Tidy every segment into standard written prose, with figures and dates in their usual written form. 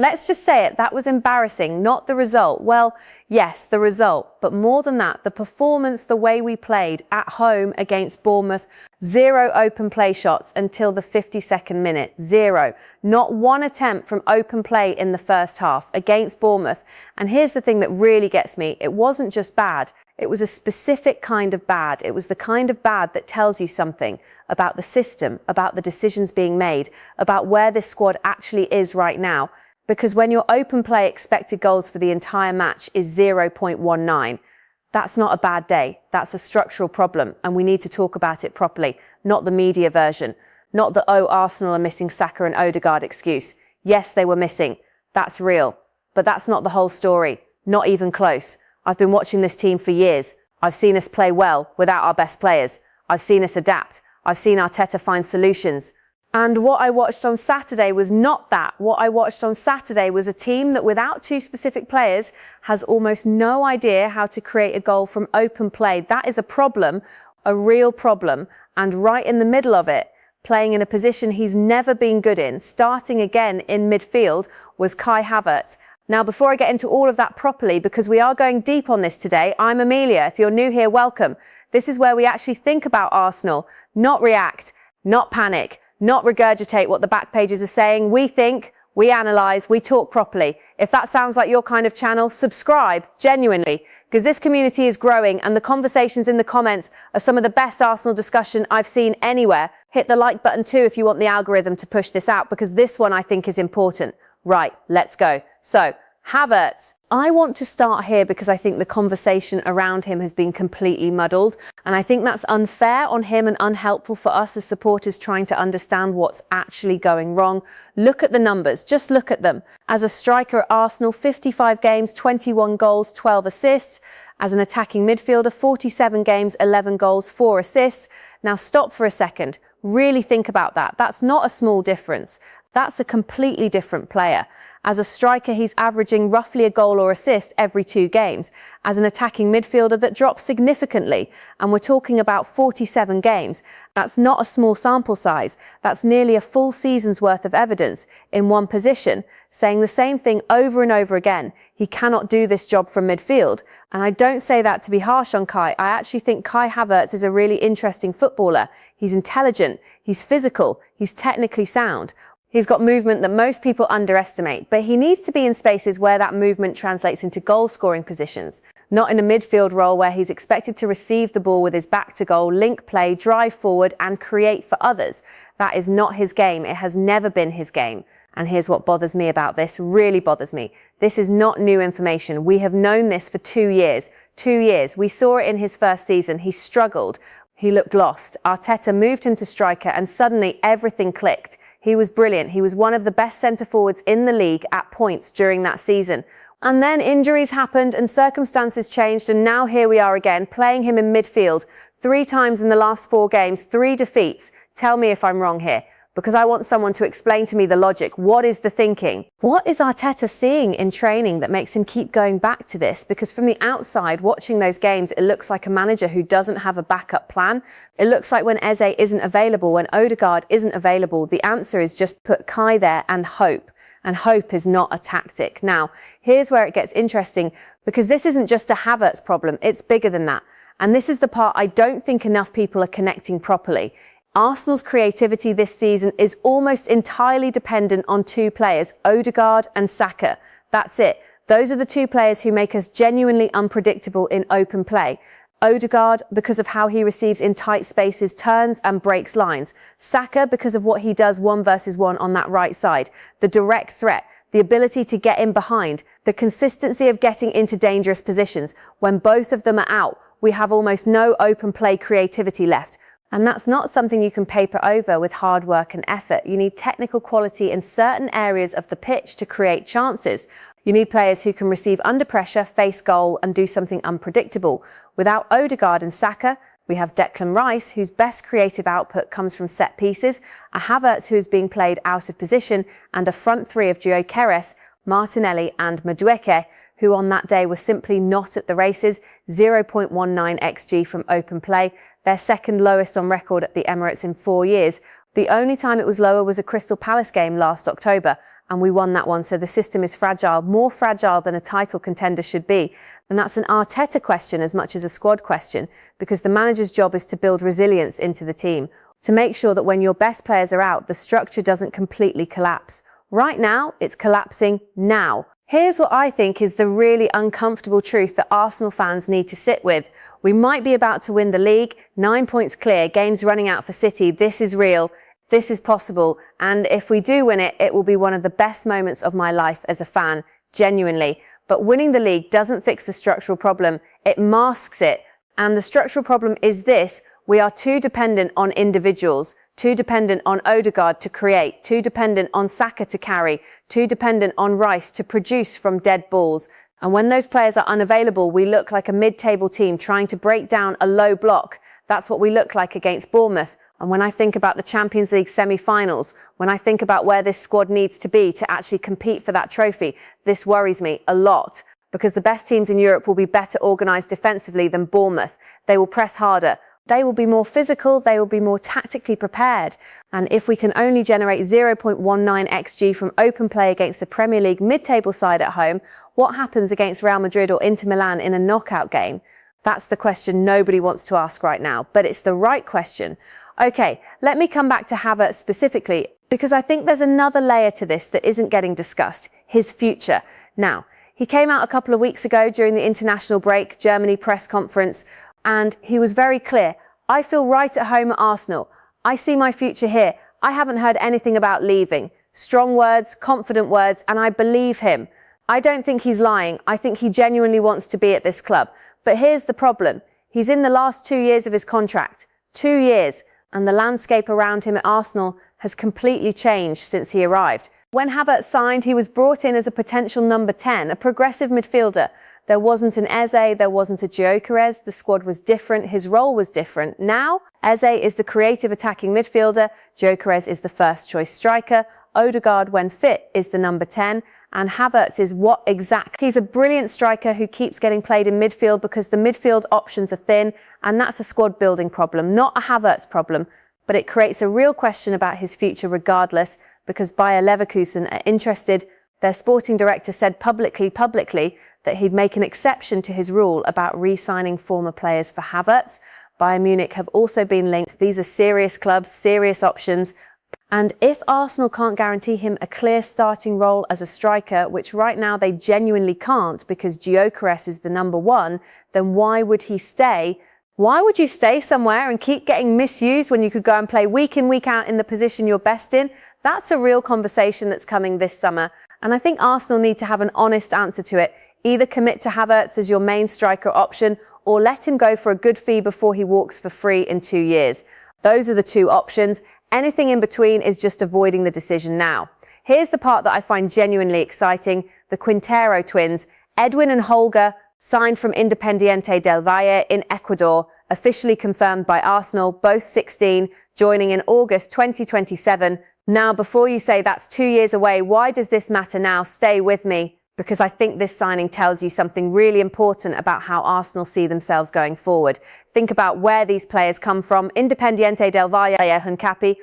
Let's just say it, that was embarrassing, not the result. Well, yes, the result, but more than that, the performance, the way we played at home against Bournemouth, 0 open play shots until the 52nd minute, 0. Not one attempt from open play in the first half against Bournemouth. And here's the thing that really gets me, it wasn't just bad, it was a specific kind of bad. It was the kind of bad that tells you something about the system, about the decisions being made, about where this squad actually is right now. Because when your open play expected goals for the entire match is 0.19, that's not a bad day. That's a structural problem, and we need to talk about it properly, not the media version, not the "oh, Arsenal are missing Saka and Odegaard" excuse. Yes, they were missing. That's real. But that's not the whole story. Not even close. I've been watching this team for years. I've seen us play well without our best players. I've seen us adapt. I've seen Arteta find solutions. And what I watched on Saturday was not that. What I watched on Saturday was a team that without two specific players has almost no idea how to create a goal from open play. That is a problem, a real problem. And right in the middle of it, playing in a position he's never been good in, starting again in midfield, was Kai Havertz. Now, before I get into all of that properly, because we are going deep on this today, I'm Amelia. If you're new here, welcome. This is where we actually think about Arsenal, not react, not panic, not regurgitate what the back pages are saying. We think, we analyse, we talk properly. If that sounds like your kind of channel, subscribe, genuinely, because this community is growing and the conversations in the comments are some of the best Arsenal discussion I've seen anywhere. Hit the like button too if you want the algorithm to push this out, because this one I think is important. Right, let's go. So, Havertz. I want to start here because I think the conversation around him has been completely muddled, and I think that's unfair on him and unhelpful for us as supporters trying to understand what's actually going wrong. Look at the numbers, just look at them. As a striker at Arsenal, 55 games, 21 goals, 12 assists. As an attacking midfielder, 47 games, 11 goals, 4 assists. Now stop for a second. Really think about that. That's not a small difference. That's a completely different player. As a striker, he's averaging roughly a goal or assist every 2 games. As an attacking midfielder, that drops significantly. And we're talking about 47 games. That's not a small sample size. That's nearly a full season's worth of evidence in one position, saying the same thing over and over again. He cannot do this job from midfield. And I don't say that to be harsh on Kai. I actually think Kai Havertz is a really interesting footballer. He's intelligent, he's physical, he's technically sound. He's got movement that most people underestimate, but he needs to be in spaces where that movement translates into goal-scoring positions, not in a midfield role where he's expected to receive the ball with his back to goal, link play, drive forward, and create for others. That is not his game. It has never been his game. And here's what bothers me about this, really bothers me. This is not new information. We have known this for 2 years. 2 years. We saw it in his first season. He struggled. He looked lost. Arteta moved him to striker and suddenly everything clicked. He was brilliant. He was one of the best centre-forwards in the league at points during that season. And then injuries happened and circumstances changed, and now here we are again, playing him in midfield 3 times in the last 4 games, 3 defeats. Tell me if I'm wrong here, because I want someone to explain to me the logic. What is the thinking? What is Arteta seeing in training that makes him keep going back to this? Because from the outside, watching those games, it looks like a manager who doesn't have a backup plan. It looks like when Eze isn't available, when Odegaard isn't available, the answer is just put Kai there and hope. And hope is not a tactic. Now, here's where it gets interesting, because this isn't just a Havertz problem, it's bigger than that. And this is the part I don't think enough people are connecting properly. Arsenal's creativity this season is almost entirely dependent on 2 players, Odegaard and Saka. That's it. Those are the 2 players who make us genuinely unpredictable in open play. Odegaard, because of how he receives in tight spaces, turns and breaks lines. Saka, because of what he does 1 versus 1 on that right side. The direct threat, the ability to get in behind, the consistency of getting into dangerous positions. When both of them are out, we have almost no open play creativity left. And that's not something you can paper over with hard work and effort. You need technical quality in certain areas of the pitch to create chances. You need players who can receive under pressure, face goal, and do something unpredictable. Without Odegaard and Saka, we have Declan Rice, whose best creative output comes from set pieces, a Havertz who is being played out of position, and a front 3 of Gyökeres, Martinelli and Madueke, who on that day were simply not at the races. 0.19 xG from open play, their second lowest on record at the Emirates in 4 years. The only time it was lower was a Crystal Palace game last October, and we won that one, so the system is fragile, more fragile than a title contender should be. And that's an Arteta question as much as a squad question, because the manager's job is to build resilience into the team, to make sure that when your best players are out, the structure doesn't completely collapse. Right now, it's collapsing now. Here's what I think is the really uncomfortable truth that Arsenal fans need to sit with. We might be about to win the league, 9 points clear, games running out for City. This is real. This is possible. And if we do win it, it will be one of the best moments of my life as a fan, genuinely. But winning the league doesn't fix the structural problem. It masks it. And the structural problem is this: we are too dependent on individuals, too dependent on Odegaard to create, too dependent on Saka to carry, too dependent on Rice to produce from dead balls. And when those players are unavailable, we look like a mid-table team trying to break down a low block. That's what we look like against Bournemouth. And when I think about the Champions League semi-finals, when I think about where this squad needs to be to actually compete for that trophy, this worries me a lot. Because the best teams in Europe will be better organised defensively than Bournemouth. They will press harder. They will be more physical, they will be more tactically prepared. And if we can only generate 0.19 xG from open play against a Premier League mid-table side at home, what happens against Real Madrid or Inter Milan in a knockout game? That's the question nobody wants to ask right now, but it's the right question. Okay, let me come back to Havertz specifically, because I think there's another layer to this that isn't getting discussed: his future. Now, he came out a couple of weeks ago during the international break, Germany press conference, and he was very clear. I feel right at home at Arsenal. I see my future here. I haven't heard anything about leaving. Strong words, confident words, and I believe him. I don't think he's lying. I think he genuinely wants to be at this club. But here's the problem. He's in the last 2 years of his contract. 2 years. And the landscape around him at Arsenal has completely changed since he arrived. When Havertz signed, he was brought in as a potential number 10, a progressive midfielder. There wasn't an Eze, there wasn't a Gyökeres, the squad was different, his role was different. Now, Eze is the creative attacking midfielder, Gyökeres is the first choice striker, Odegaard, when fit, is the number 10, and Havertz is what exactly? He's a brilliant striker who keeps getting played in midfield because the midfield options are thin, and that's a squad building problem, not a Havertz problem. But it creates a real question about his future regardless, because Bayer Leverkusen are interested. Their sporting director said publicly that he'd make an exception to his rule about re-signing former players for Havertz. Bayern Munich have also been linked. These are serious clubs, serious options. And if Arsenal can't guarantee him a clear starting role as a striker, which right now they genuinely can't because Gyökeres is the number 1, then why would he stay? Why would you stay somewhere and keep getting misused when you could go and play week in, week out in the position you're best in? That's a real conversation that's coming this summer. And I think Arsenal need to have an honest answer to it. Either commit to Havertz as your main striker option or let him go for a good fee before he walks for free in 2 years. Those are the two options. Anything in between is just avoiding the decision now. Here's the part that I find genuinely exciting. The Quantero twins, Edwin and Holger, signed from Independiente del Valle in Ecuador, officially confirmed by Arsenal, both 16, joining in August 2027. Now, before you say that's 2 years away, why does this matter now? Stay with me, because I think this signing tells you something really important about how Arsenal see themselves going forward. Think about where these players come from. Independiente del Valle, Huncapi,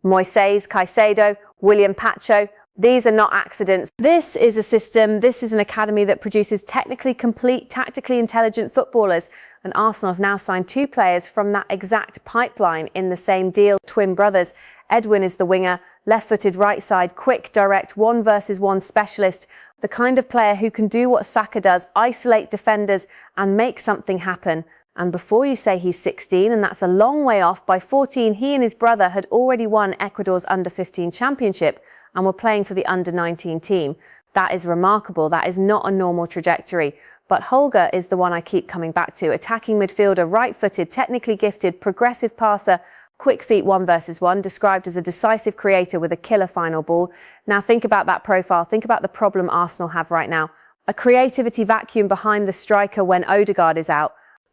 Moises Caicedo, William Pacho. These are not accidents. This is a system, this is an academy that produces technically complete, tactically intelligent footballers. And Arsenal have now signed 2 players from that exact pipeline in the same deal, twin brothers. Edwin is the winger, left-footed right side, quick, direct, 1-versus-1 specialist. The kind of player who can do what Saka does, isolate defenders and make something happen. And before you say he's 16, and that's a long way off, by 14 he and his brother had already won Ecuador's under-15 championship and were playing for the under-19 team. That is remarkable. That is not a normal trajectory. But Holger is the one I keep coming back to. Attacking midfielder, right-footed, technically gifted, progressive passer, quick feet 1-versus-1, described as a decisive creator with a killer final ball. Now think about that profile. Think about the problem Arsenal have right now. A creativity vacuum behind the striker when Odegaard is out.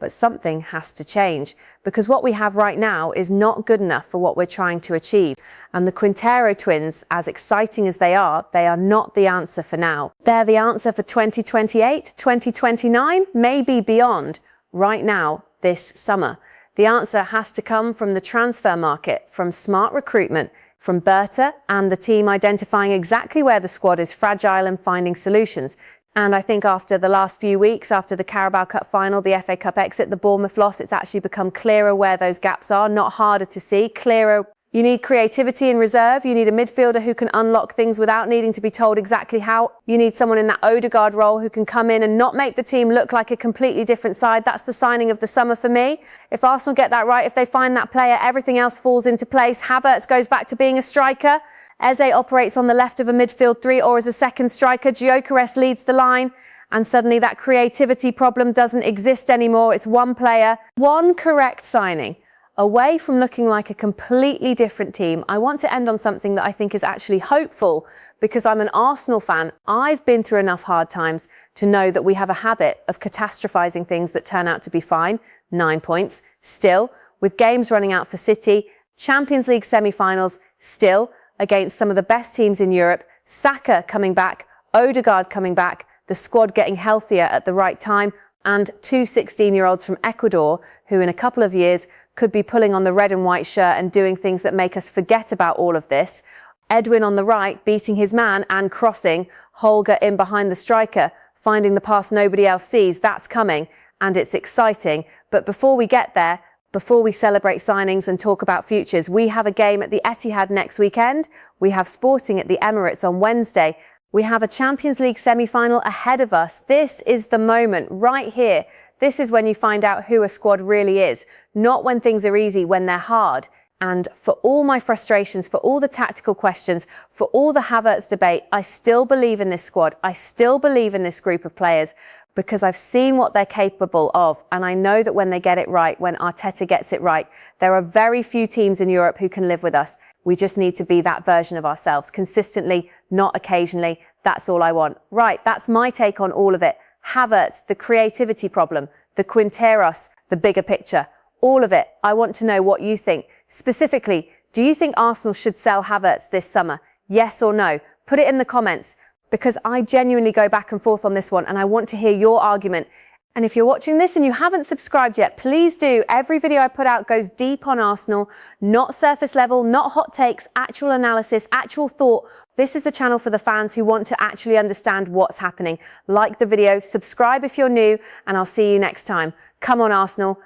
But something has to change, because what we have right now is not good enough for what we're trying to achieve. And the Quantero twins, as exciting as they are not the answer for now. They're the answer for 2028, 2029, maybe beyond. Right now, this summer. The answer has to come from the transfer market, from smart recruitment, from Berta and the team identifying exactly where the squad is fragile and finding solutions. And I think after the last few weeks, after the Carabao Cup final, the FA Cup exit, the Bournemouth loss, it's actually become clearer where those gaps are, not harder to see, clearer. You need creativity in reserve. You need a midfielder who can unlock things without needing to be told exactly how. You need someone in that Odegaard role who can come in and not make the team look like a completely different side. That's the signing of the summer for me. If Arsenal get that right, if they find that player, everything else falls into place. Havertz goes back to being a striker. Eze operates on the left of a midfield three or as a second striker. Gyökeres leads the line. And suddenly that creativity problem doesn't exist anymore. It's one player, one correct signing. Away from looking like a completely different team, I want to end on something that I think is actually hopeful, because I'm an Arsenal fan. I've been through enough hard times to know that we have a habit of catastrophizing things that turn out to be fine. 9 points, still, with games running out for City, Champions League semi-finals, still, against some of the best teams in Europe, Saka coming back, Odegaard coming back, the squad getting healthier at the right time, and two 16-year-olds from Ecuador who in a couple of years could be pulling on the red and white shirt and doing things that make us forget about all of this. Edwin on the right beating his man and crossing, Holger in behind the striker, finding the pass nobody else sees. That's coming and it's exciting. But before we get there, before we celebrate signings and talk about futures, we have a game at the Etihad next weekend. We have Sporting at the Emirates on Wednesday. We have a Champions League semi-final ahead of us. This is the moment right here. This is when you find out who a squad really is, not when things are easy, when they're hard. And for all my frustrations, for all the tactical questions, for all the Havertz debate, I still believe in this squad. I still believe in this group of players because I've seen what they're capable of. And I know that when they get it right, when Arteta gets it right, there are very few teams in Europe who can live with us. We just need to be that version of ourselves consistently, not occasionally. That's all I want. Right, that's my take on all of it. Havertz, the creativity problem, the Quinteros, the bigger picture, all of it. I want to know what you think. Specifically, do you think Arsenal should sell Havertz this summer? Yes or no? Put it in the comments, because I genuinely go back and forth on this one and I want to hear your argument. And if you're watching this and you haven't subscribed yet, please do. Every video I put out goes deep on Arsenal, not surface level, not hot takes, actual analysis, actual thought. This is the channel for the fans who want to actually understand what's happening. Like the video, subscribe if you're new, and I'll see you next time. Come on, Arsenal.